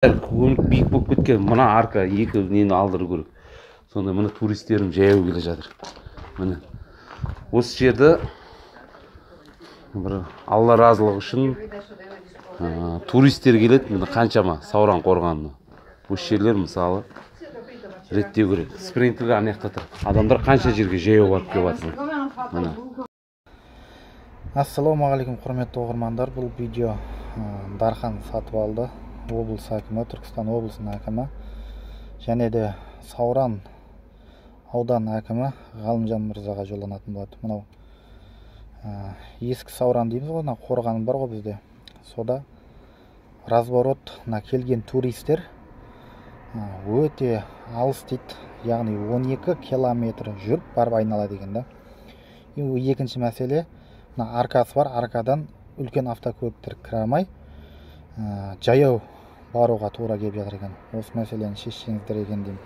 Көмік биік болып кеткен, мына арка екі нені алдыру керек. Сонда мына туристерім жаяу келе жатыр. Міне осы жерді бір Алла разылығы үшін туристер келеді. Міне қаншама Сауран қорғанына. Осы жерлер мысалы реттеу керек. Спринтер ана жақта тұр. Адамдар қанша жерге жаяу барып келіп жатыр. Міне. Ассалаумағалейкум құрметті оқырмандар. Бұл видео Дархан Сатыбалды, облыс әкімі, Түркістан облысының әкімі, және де Сауран аудан әкімі Ғалымжан мырзаға жолданатын болады. Мынау ескі Сауран дейміз ғой, қорғаным бар ғой бізде. Сода разворотына келген туристер өте алыс дейді, яғни 12 километр жүріп барып айналады екен да. Екінші мәселе, аркасы бар, аркадан үлкен автокөліктер кіре алмай жаяу баруға тура келіп жатыр екен. Осы мәселені шешсеңіздер екен деймін.